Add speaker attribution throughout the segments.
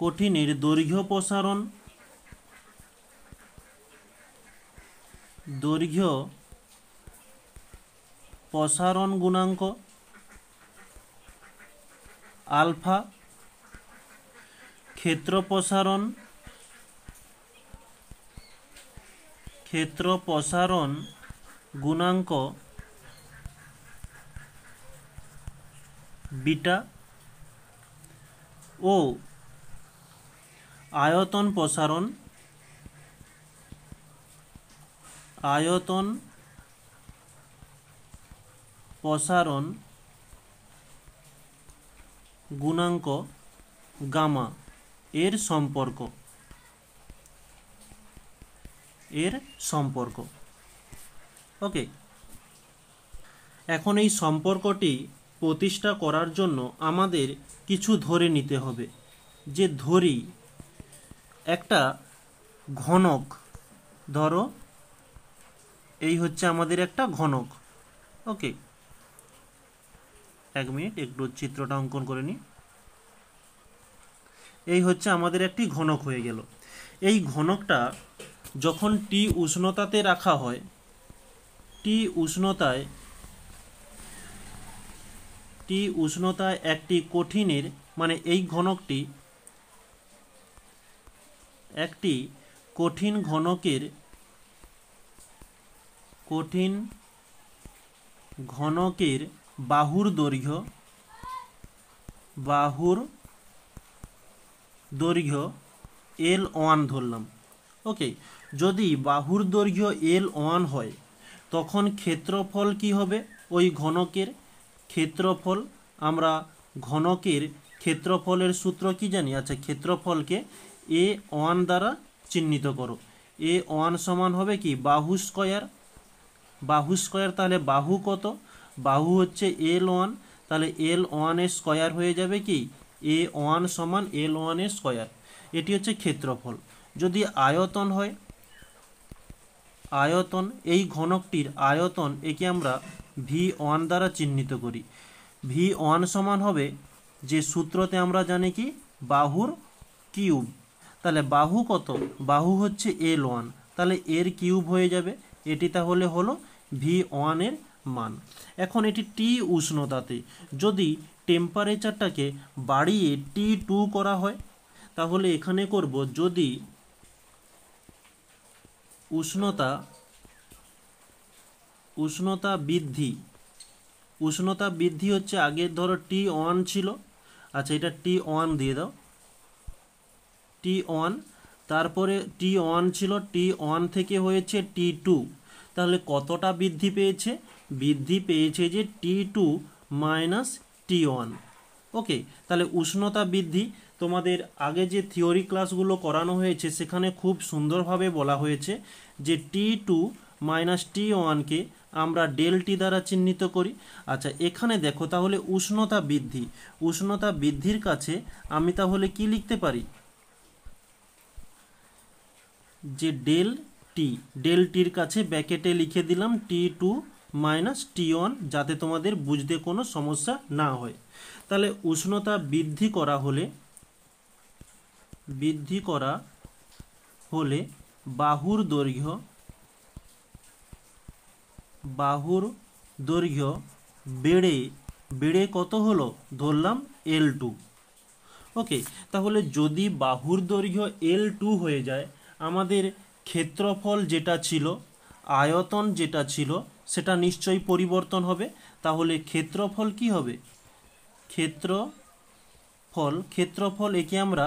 Speaker 1: কঠিনের দৈর্ঘ্য প্রসারণ গুণাঙ্ক আলফা, ক্ষেত্র প্রসারণ গুণাঙ্ক বিটা ও আয়তন প্রসারণ গুণাঙ্ক গামা এর সম্পর্ক। ওকে, এখন এই সম্পর্কটি প্রতিষ্ঠা করার জন্য আমাদের কিছু ধরে নিতে হবে। যে ধরি একটা ঘনক, ধরো এই হচ্ছে আমাদের একটা ঘনক। ওকে, এক মিনিট একটু চিত্রটা অঙ্কন করে নিই। এই হচ্ছে আমাদের একটি ঘনক হয়ে গেল। এই ঘনকটা যখন টি উষ্ণতাতে রাখা হয়, টি উষ্ণতায় একটি কঠিনের, মানে এই ঘনকটি একটি কঠিন ঘনকের বাহুর দৈর্ঘ্য L1 ধরলাম। ওকে, যদি বাহুর দৈর্ঘ্য L1 হয় তখন ক্ষেত্রফল কি হবে? ওই ঘনকের ক্ষেত্রফল, আমরা ঘনকের ক্ষেত্রফলের সূত্র কি জানি? আচ্ছা, ক্ষেত্রফলকে A1 দ্বারা চিহ্নিত করো। A1 সমান হবে কি? বাহু স্কয়ার। তাহলে বাহু কত? বাহু হচ্ছে L1, তাহলে L1 এর স্কয়ার হয়ে যাবে কি? A1 সমান L1 এর স্কয়ার। এটি হচ্ছে ক্ষেত্রফল। যদি আয়তন হয়, আয়তন, এই ঘনকটির আয়তন, একে আমরা V1 দ্বারা চিহ্নিত করি। V1 সমান হবে, যে সূত্রতে আমরা জানি কি, বাহুর কিউব। তাহলে বাহু কত? বাহু হচ্ছে L1, তাহলে এর কিউব হয়ে যাবে। এটি তাহলে হলো V1 এর মান। এখন এটি টি উষ্ণতাতে, যদি টেম্পারেচারটাকে বাড়িয়ে T2 করা হয়, তাহলে এখানে করব, যদি উষ্ণতা বৃদ্ধি হচ্ছে, আগে ধরো T1 ছিল, আচ্ছা এটা T1 দিয়ে দাও, T1, তারপরে T1 ছিল, T1 থেকে হয়েছে T2, তাহলে কতটা বৃদ্ধি পেয়েছে? বৃদ্ধি পেয়েছে যে T2 মাইনাস T1। ওকে, তাহলে উষ্ণতা বৃদ্ধি, তোমাদের আগে যে থিওরি ক্লাসগুলো করানো হয়েছে সেখানে খুব সুন্দরভাবে বলা হয়েছে যে T2 মাইনাস T1কে আমরা ডেল-টি দ্বারা চিহ্নিত করি। আচ্ছা, এখানে দেখো তাহলে উষ্ণতা বৃদ্ধির কাছে আমি তাহলে কি লিখতে পারি? যে ডেল-টির কাছে ব্র্যাকেটে লিখে দিলাম T2 মাইনাস T1, যাতে তোমাদের বুঝতে কোনো সমস্যা না হয়। তাহলে উষ্ণতা বৃদ্ধি করা হলে বাহুর দৈর্ঘ্য বেড়ে কত হলো? ধরলাম L2। ওকে, তাহলে যদি বাহুর দৈর্ঘ্য L2 হয়ে যায়, আমাদের ক্ষেত্রফল যেটা ছিল, আয়তন যেটা ছিল, সেটা নিশ্চয়ই পরিবর্তন হবে। তাহলে ক্ষেত্রফল কি হবে? ক্ষেত্রফল একে আমরা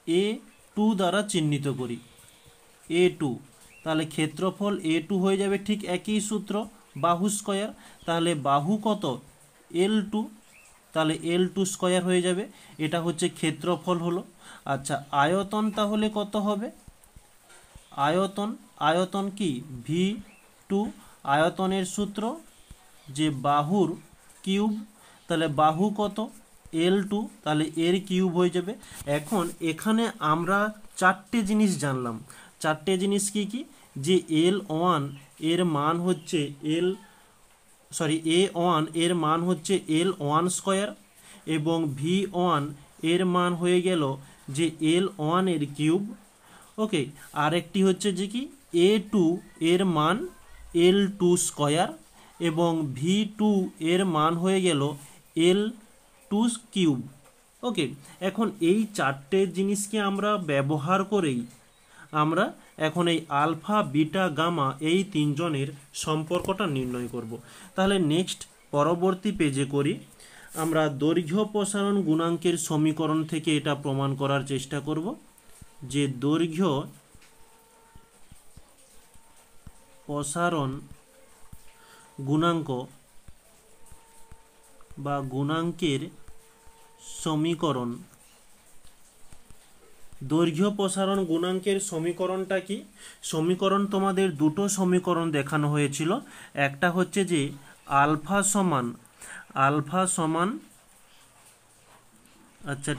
Speaker 1: A2 দ্বারা চিহ্নিত করি, A2। তাহলে ক্ষেত্রফল A2 হয়ে যাবে ঠিক একই সূত্র, বাহু স্কয়ার। তাহলে বাহু কত? L2, তাহলে L2 স্কয়ার হয়ে যাবে। এটা হচ্ছে ক্ষেত্রফল হলো। আচ্ছা, আয়তন তাহলে কত হবে? আয়তন কি? V2। আয়তনের সূত্র যে বাহুর কিউব, তাহলে বাহু কত? L2, তাহলে এর কিউব হয়ে যাবে। এখন এখানে আমরা চারটে জিনিস জানলাম। চারটে জিনিস কি কি? যে L1 এর মান হচ্ছে A1 এর মান হচ্ছে L1 স্কয়ার, এবং V1 এর মান হয়ে গেল যে L1 এর কিউব। ওকে, আরেকটি হচ্ছে যে কি A2 এর মান L2 স্কয়ার এবং V2 এর মান হয়ে গেল L2 কিউব। ওকে, এখন এই চারটে জিনিসকে আমরা ব্যবহার করেই আমরা এখন এই আলফা বিটা গামা এই তিনজনের সম্পর্কটা নির্ণয় করব। তাহলে নেক্সট পরবর্তী পেজে করি। আমরা দৈর্ঘ্য প্রসারণ গুণাঙ্কের সমীকরণ থেকে এটা প্রমাণ করার চেষ্টা করব যে দৈর্ঘ্য প্রসারণ গুণাঙ্ক বা গুণাঙ্কের সমীকরণ। দৈর্ঘ্য প্রসারণ গুণাঙ্কের সমীকরণটা কি? সমীকরণ তোমাদের দুটো সমীকরণ দেখানো হয়েছিল। একটা হচ্ছে যে আলফা সমান আচ্ছা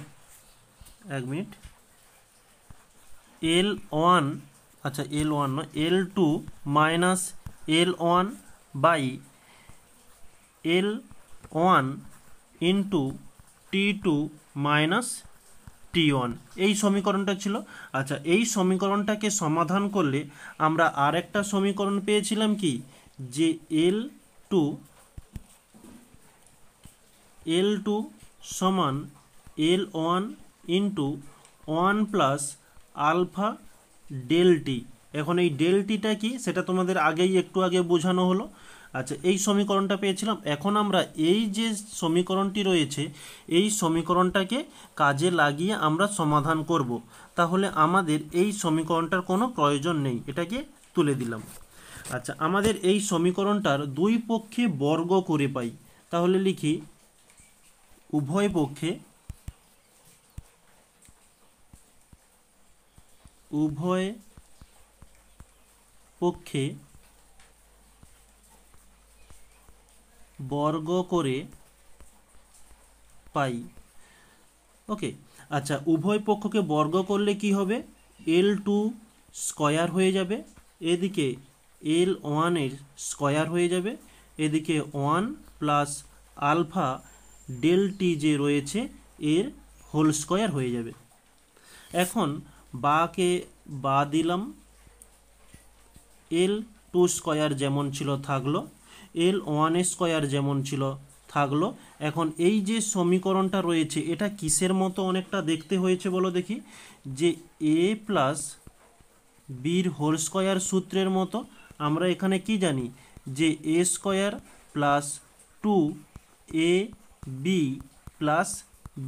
Speaker 1: এক মিনিট L1 আচ্ছা L1 নয় L2 minus L1 by L1 into T2 minus T1 এই সমীকরণটা ছিল। আচ্ছা, এই সমীকরণটাকে সমাধান করলে আমরা আরেকটা সমীকরণ পেয়েছিলাম কি যে L2 সমান L1 into 1 plus alpha del t. এখন এই ডেল টিটা কি সেটা তোমাদের একটু আগে বোঝানো হলো। আচ্ছা, এই সমীকরণটা পেয়েছিলাম। এখন আমরা এই যে সমীকরণটি রয়েছে এই সমীকরণটাকে কাজে লাগিয়ে আমরা সমাধান করব। তাহলে আমাদের এই সমীকরণটার কোনো প্রয়োজন নেই, এটাকে তুলে দিলাম। আচ্ছা, আমাদের এই সমীকরণটার দুই পক্ষে বর্গ করে পাই। তাহলে লিখি উভয় পক্ষে বর্গ করে পাই। ওকে, আচ্ছা, উভয় পক্ষকে বর্গ করলে কি হবে? L2 স্কয়ার হয়ে যাবে, এদিকে L1 এর স্কয়ার হয়ে যাবে, এদিকে 1 প্লাস আলফা ডেল টি যে রয়েছে এর হোল স্কয়ার হয়ে যাবে। এখন বাকে বা দিলাম, L2 স্কয়ার যেমন ছিল থাকলো, L1 স্কয়ার যেমন ছিল থাকলো। এখন এই যে সমীকরণটা রয়েছে এটা কিসের মতো অনেকটা দেখতে হয়েছে বলো দেখি? যে A প্লাস বির হোল স্কয়ার সূত্রের মতো। আমরা এখানে কি জানি যে A square plus 2AB plus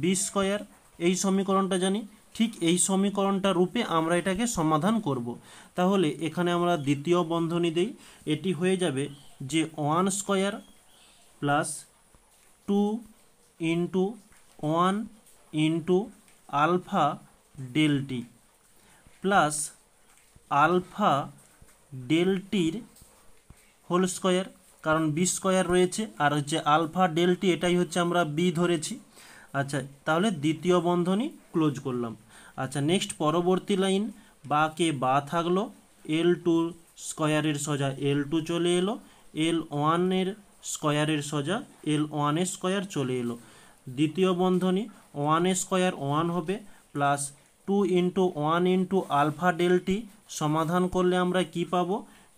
Speaker 1: B square, এই সমীকরণটা জানি। ঠিক এই সমীকরণটা রূপে আমরা এটাকে সমাধান করব। তাহলে এখানে আমরা দ্বিতীয় বন্ধনী দেই, এটি হয়ে যাবে যে 1 square plus 2 into 1 into alpha del t plus alpha del টির হোল স্কয়ার, কারণ বি স্কয়ার রয়েছে, আর হচ্ছে আলফা ডেল টি এটাই হচ্ছে আমরা বি ধরেছি। আচ্ছা, তাহলে দ্বিতীয় বন্ধনী ক্লোজ করলাম। আচ্ছা, নেক্সট পরবর্তী লাইন বাকে বা থাকলো, L2 স্কয়ারের সোজা L2 চলে এলো, L1 এর স্কয়ারের সোজা L1 এর স্কয়ার চলে এলো। দ্বিতীয় বন্ধনী 1 স্কয়ার 1 হবে plus 2 into 1 into alpha del t. সমাধান করলে আমরা কি পাবো?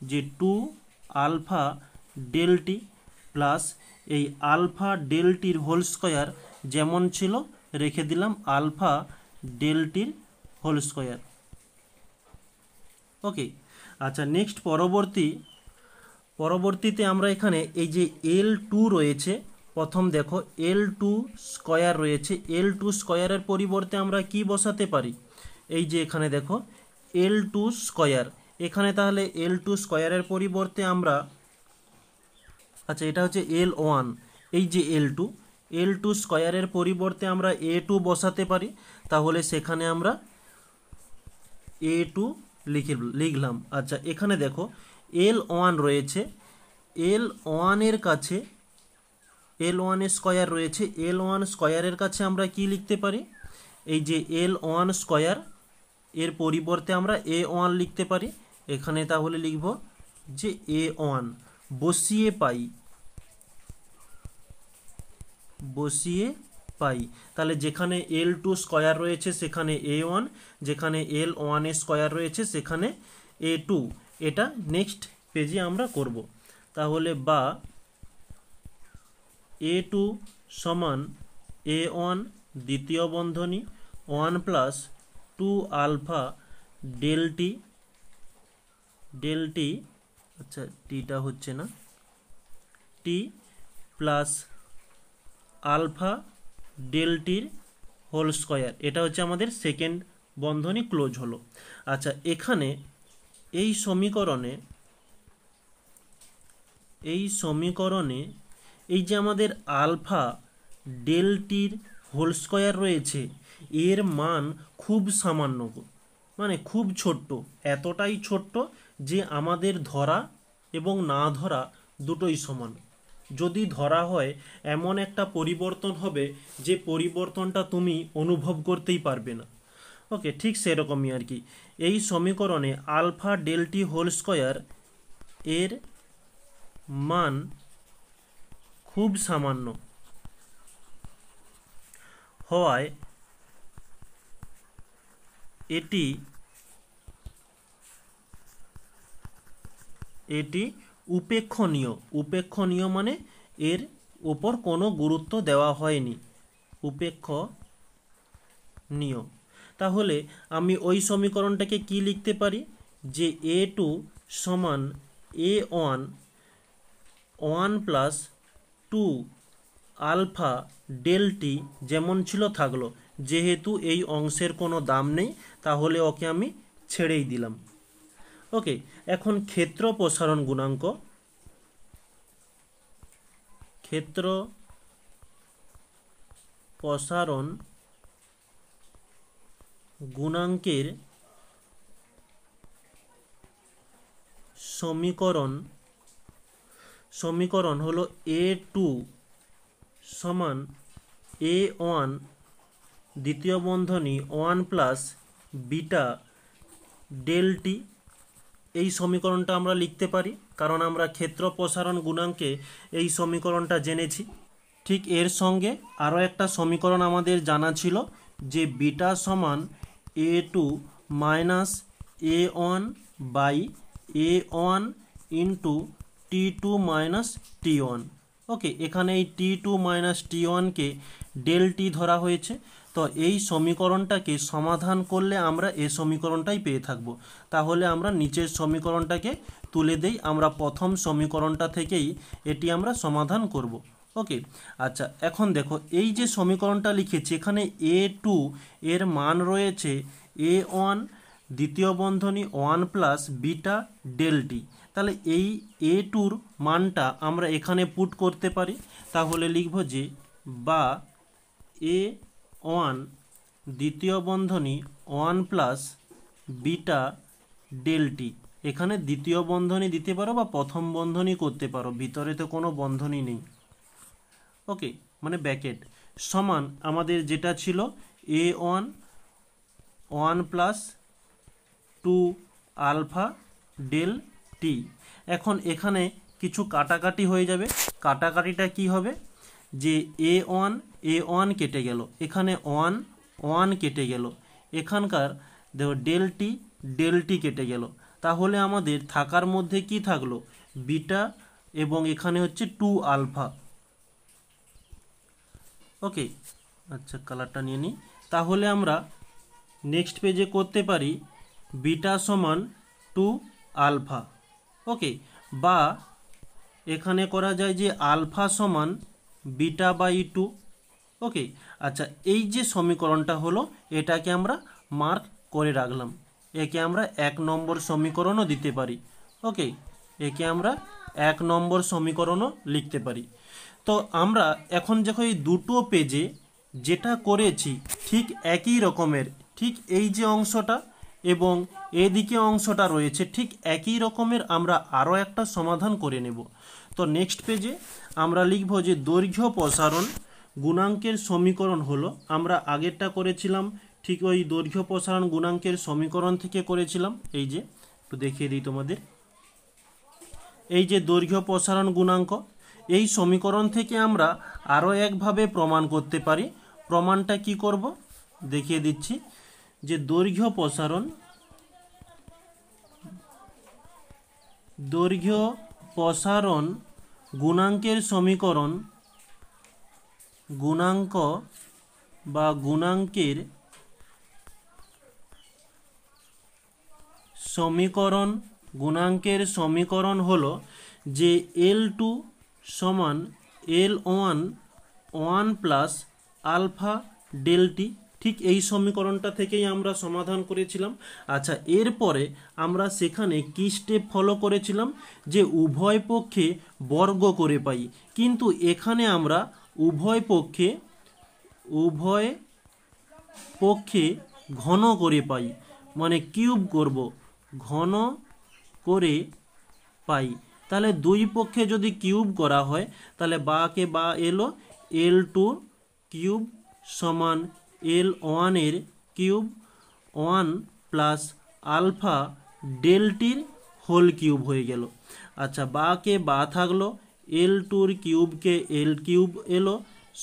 Speaker 1: যে 2 আলফা ডেল টি প্লাস এই আলফা ডেল টির হোল স্কয়ার যেমন ছিল রেখে দিলাম আলফা ডেল টির হোল স্কয়ার। ওকে, আচ্ছা, নেক্সট পরবর্তীতে আমরা এখানে এই যে L2 রয়েছে, প্রথম দেখো L2 স্কয়ার রয়েছে, L2 স্কয়ারের পরিবর্তে আমরা কি বসাতে পারি? এই যে এখানে দেখো L2 স্কয়ার, এখানে তাহলে L2 স্কয়ারের পরিবর্তে আমরা, আচ্ছা এটা হচ্ছে L1, এই যে L2 স্কয়ারের পরিবর্তে আমরা A2 বসাতে পারি। তাহলে সেখানে আমরা A2 লিখলাম। আচ্ছা, এখানে দেখো L1 রয়েছে, L1 এর কাছে L1 স্কয়ার রয়েছে, L1 স্কয়ারের কাছে আমরা কি লিখতে পারি? এই যে L1 স্কয়ার এর পরিবর্তে আমরা A1 লিখতে পারি। এখানে তাহলে লিখব যে A1 বসিয়ে পাই। তাহলে যেখানে L2 স্কয়ার রয়েছে সেখানে A1, যেখানে L1 এর স্কয়ার রয়েছে সেখানে A2। এটা নেক্সট পেজে আমরা করব। তাহলে বা A2 সমান A1 দ্বিতীয় বন্ধনী 1 প্লাস 2 আলফা ডেল টি, আচ্ছা টিটা হচ্ছে না, টি প্লাস আলফা ডেল টির হোল স্কয়ার। এটা হচ্ছে আমাদের সেকেন্ড বন্ধনী ক্লোজ হলো। আচ্ছা এখানে এই সমীকরণে এই যে আমাদের আলফা ডেল টির হোল স্কয়ার রয়েছে এর মান খুব সামান্য, মানে খুব ছোট্ট, এতটাই ছোট্ট যে আমাদের ধরা এবং না ধরা দুটোই সমান। যদি ধরা হয় এমন একটা পরিবর্তন হবে যে পরিবর্তনটা তুমি অনুভব করতেই পারবে না। ওকে, ঠিক সেরকমই আর কি। এই সমীকরণে alpha del t whole square এর মান খুব সামান্য হওয়ায় এটি উপেক্ষণীয় মানে এর উপর কোনো গুরুত্ব দেওয়া হয়নি, উপেক্ষণীয়। তাহলে আমি ওই সমীকরণটাকে কি লিখতে পারি যে A2 সমান A1 1 প্লাস 2 আলফা ডেল টি যেমন ছিল থাকলো, যেহেতু এই অংশের কোনো দাম নেই তাহলে ওকে আমি ছেড়েই দিলাম। ওকে, এখন ক্ষেত্র প্রসারণ গুণাঙ্কের সমীকরণ হলো A2 সমান A1 দ্বিতীয় বন্ধনী 1 প্লাস বিটা ডেল টি। এই সমীকরণটা আমরা লিখতে পারি কারণ আমরা ক্ষেত্র প্রসারণ গুণাঙ্কে এই সমীকরণটা জেনেছি। ঠিক এর সঙ্গে আরও একটা সমীকরণ আমাদের জানা ছিল যে বিটা সমান A2 minus A1 by A1 into T2 minus T1। Okay, এখানে এই T2 মাইনাস T1কে ডেল টি ধরা হয়েছে। তো এই সমীকরণটাকে সমাধান করলে আমরা এই সমীকরণটাই পেয়ে থাকব। তাহলে আমরা নিচের সমীকরণটাকে তুলে দেই, আমরা প্রথম সমীকরণটা থেকেই এটি আমরা সমাধান করব। ওকে, আচ্ছা এখন দেখো এই যে সমীকরণটা লিখেছি এখানে A2 এর মান রয়েছে A1 দ্বিতীয় বন্ধনী 1 প্লাস বিটা ডেল টি। তাহলে এই A2র মানটা আমরা এখানে পুট করতে পারি। তাহলে লিখব যে বা A1 দ্বিতীয় বন্ধনী 1 প্লাস বিটা ডেল টি। এখানে দ্বিতীয় বন্ধনী দিতে পারো বা প্রথম বন্ধনী করতে পারো, ভিতরে তো কোনো বন্ধনী নেই। ওকে, মানে ব্র্যাকেট সমান আমাদের যেটা ছিল A1 1 plus 2 alpha del t. এখন এখানে কিছু কাটাকাটি হয়ে যাবে। কাটাকাটিটা কি হবে যে A1 কেটে গেল, এখানে 1 কেটে গেল, এখানকার দেখো ডেল টি কেটে গেল। তাহলে আমাদের থাকার মধ্যে কি থাকলো বিটা এবং এখানে হচ্ছে 2 আলফা। ওকে, আচ্ছা কালারটা নিয়ে নিই। তাহলে আমরা নেক্সট পেজে করতে পারি বিটা সমান 2 আলফা। ওকে, বা এখানে করা যায় যে আলফা সমান বিটা বাই 2। ওকে, আচ্ছা এই যে সমীকরণটা হলো এটাকে আমরা মার্ক করে রাখলাম। একে আমরা 1 নম্বর সমীকরণও দিতে পারি। ওকে, একে আমরা 1 নম্বর সমীকরণও লিখতে পারি। তো আমরা এখন যখন এই দুটো পেজে যেটা করেছি ঠিক একই রকমের, ঠিক এই যে অংশটা এবং এদিকে অংশটা রয়েছে ঠিক একই রকমের আমরা আরও একটা সমাধান করে নেব। তো নেক্সট পেজে আমরা লিখব যে দৈর্ঘ্য প্রসারণ গুণাঙ্কের সমীকরণ হলো, আমরা আগেরটা করেছিলাম ঠিক ওই দৈর্ঘ্য প্রসারণ গুণাঙ্কের সমীকরণ থেকে করেছিলাম। এই যে একটু দেখিয়ে দিই তোমাদের, এই যে দৈর্ঘ্য প্রসারণ গুণাঙ্ক, এই সমীকরণ থেকে আমরা আরও একভাবে প্রমাণ করতে পারি প্রমাণটা কি করব দেখিয়ে দিচ্ছি, যে দৈর্ঘ্য প্রসারণ গুণাঙ্কের সমীকরণ গুণাঙ্কের সমীকরণ হলো যে L2 সমান L1 1 প্লাস আলফা ডেলটি। ঠিক এই সমীকরণটা থেকেই আমরা সমাধান করেছিলাম। আচ্ছা, এরপরে আমরা সেখানে কি স্টেপ ফলো করেছিলাম, যে উভয় পক্ষে বর্গ করে পাই, কিন্তু এখানে আমরা উভয় পক্ষে ঘন করে পাই, মানে কিউব করব, ঘন করে পাই। তাহলে দুই পক্ষে যদি কিউব করা হয় তাহলে বাকে বা এলো L2 কিউব সমান L1 এর কিউব 1 প্লাস আলফা ডেলটির হোল কিউব হয়ে গেল। আচ্ছা, বাকে বা থাকলো, L2 কিউবকে L কিউব এলো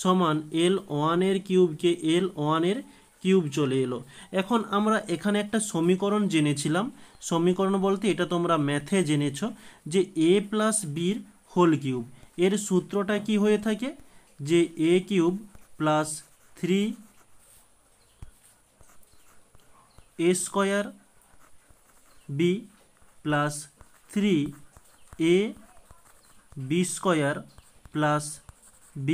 Speaker 1: সমান L1 এর কিউবকে L1 এর কিউব চলে এলো। এখন আমরা এখানে একটা সমীকরণ জেনেছিলাম, সমীকরণ বলতে এটা তোমরা ম্যাথে জেনেছো, যে a প্লাস বির হোল কিউব। এর সূত্রটা কি হয়ে থাকে, যে a cube plus 3a square b plus 3ab square plus b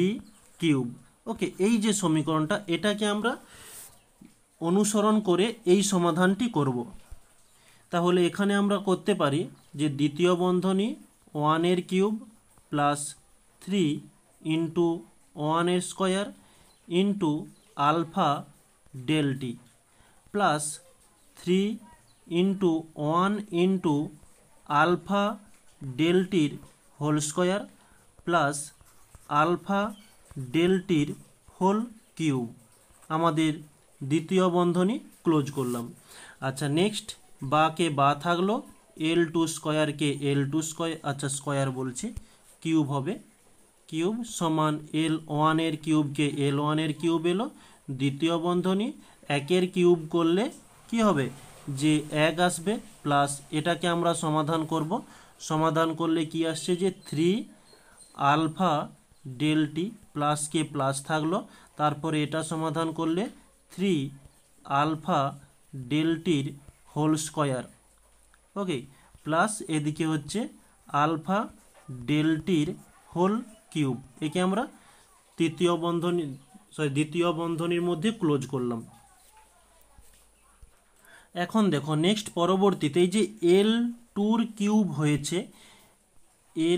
Speaker 1: cube. Okay, এই যে সমীকরণটা, এটাকে আমরা অনুসরণ করে এই সমাধানটি করব। তাহলে এখানে আমরা করতে পারি যে দ্বিতীয় বন্ধনী 1 এর কিউব প্লাস 3 ইন্টু 1 এর square into alpha delta t plus 3 into 1 into alpha ডেলটির হোল স্কোয়ার প্লাস আলফা ডেলটির হোল কিউব। আমাদের দ্বিতীয় বন্ধনী ক্লোজ করলাম। আচ্ছা, নেক্সট বাকে বা থাকলো, L2 স্কোয়ারকে L2 স্কোয়ার, আচ্ছা স্কোয়ার বলছি, কিউব হবে, কিউব সমান L1 এর কিউবকে L1 এর কিউব এলো। দ্বিতীয় বন্ধনী একের কিউব করলে কি হবে, যে 1 আসবে, প্লাস এটাকে আমরা সমাধান করব। সমাধান করলে কি আসছে, যে 3 আলফা ডেলটি প্লাসকে প্লাস থাকলো, তারপরে এটা সমাধান করলে 3 আলফা ডেলটির হোল স্কোয়ার। ওকে, প্লাস এদিকে হচ্ছে আলফা ডেলটির হোল কিউব। একে আমরা দ্বিতীয় বন্ধনীর মধ্যে ক্লোজ করলাম। এখন দেখো নেক্সট পরবর্তীতে এই যে L2 কিউব হয়েছে,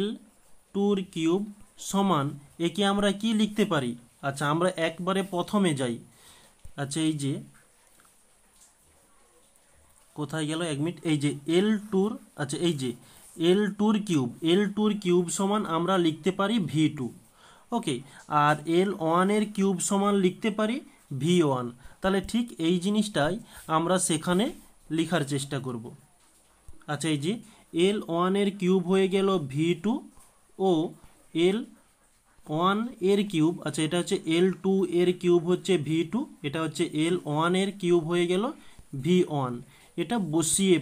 Speaker 1: L2 কিউব সমান, একে আমরা কি লিখতে পারি। আচ্ছা, আমরা একবারে প্রথমে যাই। আচ্ছা, এই যে কোথায় গেল, 1 মিনিট, এই যে L2, আচ্ছা এই যে L2 কিউব সমান আমরা লিখতে পারি V2। ওকে, আর L1 এর কিউব সমান লিখতে পারি V1। তাহলে ঠিক এই জিনিসটাই আমরা সেখানে লেখার চেষ্টা করব। আচ্ছা, এই যে L1 এর কিউব হয়ে গেল V2 ও L1 এর কিউব, আচ্ছা এটা হচ্ছে L2 এর কিউব হচ্ছে V2, এটা হচ্ছে L1 এর কিউব হয়ে গেল V1। এটা বসিয়ে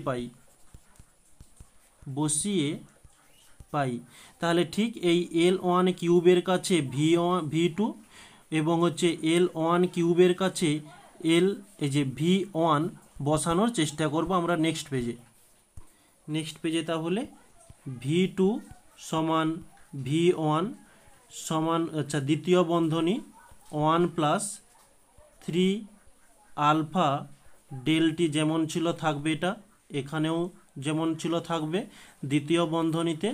Speaker 1: পাই। তাহলে ঠিক এই L1 কিউবের কাছে V2 এবং হচ্ছে L1 কিউবের কাছে এই যে V1 বসানোর চেষ্টা করব আমরা নেক্সট পেজে। তাহলে V2 সমান V1 সমান, আচ্ছা দ্বিতীয় বন্ধনী 1 প্লাস 3 আলফা ডেলটি যেমন ছিল থাকবে, এটা এখানেও যেমন ছিল থাকবে, দ্বিতীয় বন্ধনীতে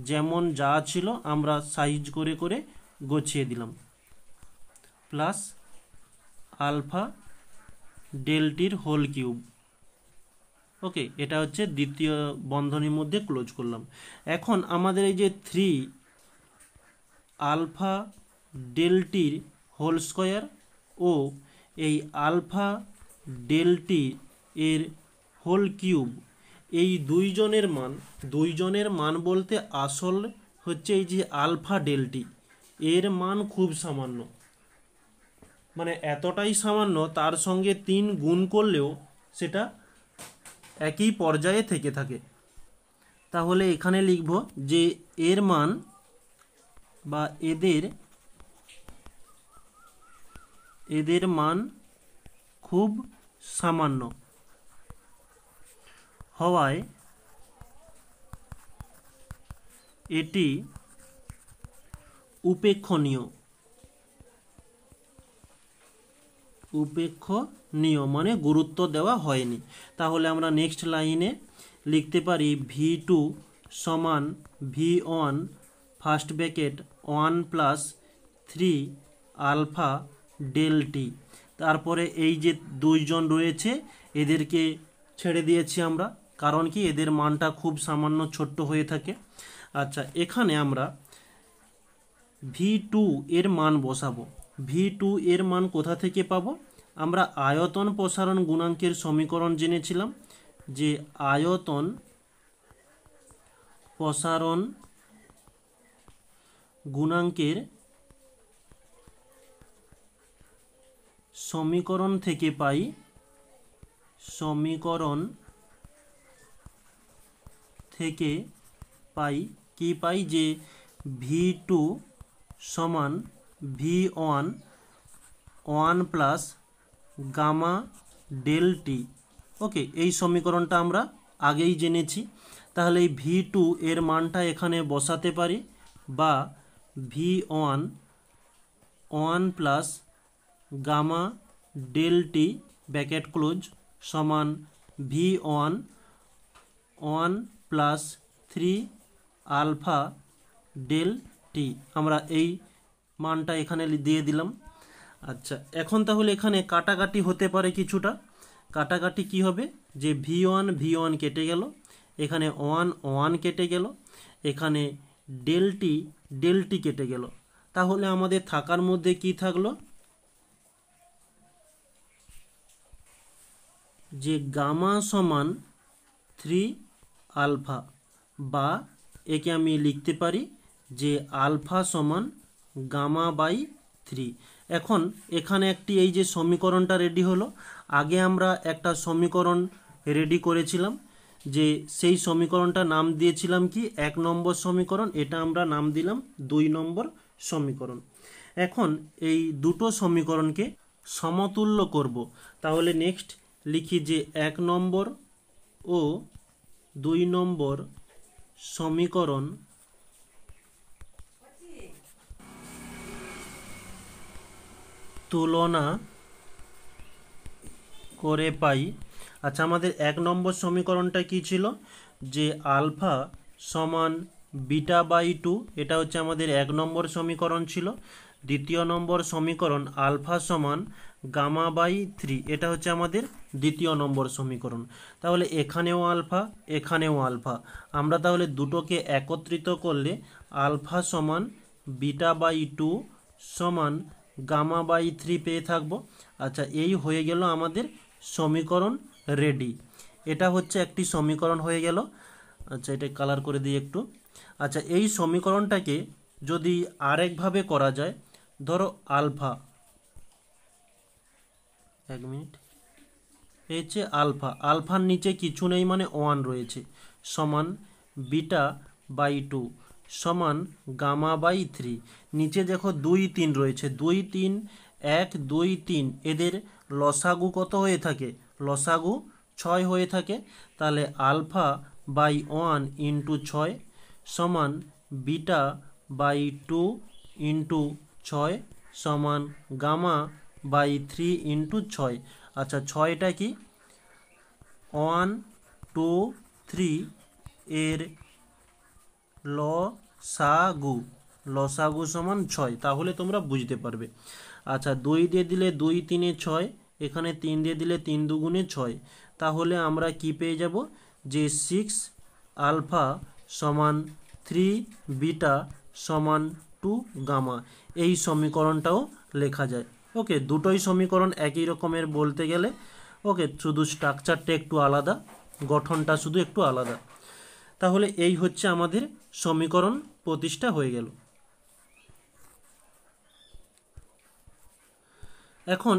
Speaker 1: যেমন যা ছিল আমরা সাইজ করে করে গুছিয়ে দিলাম, প্লাস আলফা ডেলটির হোল কিউব। ওকে, এটা হচ্ছে দ্বিতীয় বন্ধনীর মধ্যে ক্লোজ করলাম। এখন আমাদের এই যে 3 আলফা ডেলটির হোল স্কোয়ার ও এই আলফা ডেলটি এর হোল কিউব, এই দুইজনের মান বলতে আসল হচ্ছে এই যে আলফা ডেলটি, এর মান খুব সামান্য, মানে এতটাই সামান্য, তার সঙ্গে 3 গুণ করলেও সেটা একই পর্যায়ে থেকে থাকে। তাহলে এখানে লিখব যে এর মান বা এদের মান খুব সামান্য হওয়ায় এটি উপেক্ষণীয় মানে গুরুত্ব দেওয়া হয়নি। তাহলে আমরা নেক্সট লাইনে লিখতে পারি V2 সমান V1 first bracket 1 plus 3 alpha del t. তারপরে এই যে দুইজন রয়েছে এদেরকে ছেড়ে দিয়েছি আমরা, কারণ কি এদের মানটা খুব সামান্য ছোট্ট হয়ে থাকে। আচ্ছা, এখানে আমরা V2 এর মান বসাবো। V2 এর মান কোথা থেকে পাবো? আমরা আয়তন প্রসারণ গুণাঙ্কের সমীকরণ জেনেছিলাম যে আয়তন প্রসারণ গুণাঙ্কের সমীকরণ থেকে পাই যে V2 সমান V1 1 plus gamma del T. Okay, এই সমীকরণটা আমরা আগেই জেনেছি। তাহলে এই V2 এর মানটা এখানে বসাতে পারি, বা V1 1 plus gamma del t bracket close সমান V1 1 প্লাস 3 আলফা ডেল টি। আমরা এই মানটা এখানে দিয়ে দিলাম। আচ্ছা, এখন তাহলে এখানে কাটাকাটি হতে পারে কিছুটা। কাটাকাটি কি হবে? যে V1 কেটে গেল, এখানে 1 কেটে গেল, এখানে ডেল টি কেটে গেল। তাহলে আমাদের থাকার মধ্যে কি থাকলো? যে গামা সমান 3 আলফা, বা একে আমি লিখতে পারি যে আলফা সমান গামা বাই 3। এখন এখানে একটি এই যে সমীকরণটা রেডি হলো। আগে আমরা একটা সমীকরণ রেডি করেছিলাম, যে সেই সমীকরণটা নাম দিয়েছিলাম কি 1 নম্বর সমীকরণ। এটা আমরা নাম দিলাম 2 নম্বর সমীকরণ। এখন এই দুটো সমীকরণকে সমতুল্য করব। তাহলে নেক্সট লিখি যে 1 নম্বর ও 2 নম্বর সমীকরণ তুলনা করে পাই। আচ্ছা, আমাদের 1 নম্বর সমীকরণটা কি ছিল? যে আলফা সমান বিটা বাই 2, এটা হচ্ছে আমাদের 1 নম্বর সমীকরণ ছিল। দ্বিতীয় নম্বর সমীকরণ আলফা সমান গামা বাই 3, এটা হচ্ছে আমাদের দ্বিতীয় নম্বর সমীকরণ। তাহলে এখানেও আলফা, এখানেও আলফা। আমরা তাহলে দুটোকে একত্রিত করলে আলফা সমান বিটা বাই 2 সমান গামা বাই 3 পেয়ে থাকবো। আচ্ছা, এই হয়ে গেল আমাদের সমীকরণ রেডি। এটা হচ্ছে একটি সমীকরণ হয়ে গেল। আচ্ছা, এটা কালার করে দিই একটু। আচ্ছা, এই সমীকরণটাকে যদি আরেকভাবে করা যায়, ধরো আলফা, 1 মিনিট, এই হচ্ছে আলফার নিচে কিছু নেই মানে 1 রয়েছে, সমান বিটা বাই 2 সমান গামা বাই 3। নিচে দেখো 2 3 রয়েছে, 2 3 1 2 3, এদের লসাগু কত হয়ে থাকে? লসাগু 6 হয়ে থাকে। তাহলে আলফা বাই 1 ইন্টু 6 সমান বিটা বাই 2 ইন্টু 6 সমান গামা বাই 3 ইন্টু 6। আচ্ছা, 6টা কি? 1 2 3 এর লসাগু সমান 6। তাহলে তোমরা বুঝতে পারবে। আচ্ছা, 2 দিয়ে দিলে 2 3 6, এখানে 3 দিয়ে দিলে 3 দুগুণে 6। তাহলে আমরা কি পেয়ে যাব? যে 6 আলফা সমান 3 বিটা সমান 2 গামা। এই সমীকরণটাও লেখা যায়। ওকে, দুটোই সমীকরণ একই রকমের বলতে গেলে। ওকে, শুধু স্ট্রাকচারটা একটু আলাদা, গঠনটা শুধু একটু আলাদা। তাহলে এই হচ্ছে আমাদের সমীকরণ প্রতিষ্ঠা হয়ে গেল। এখন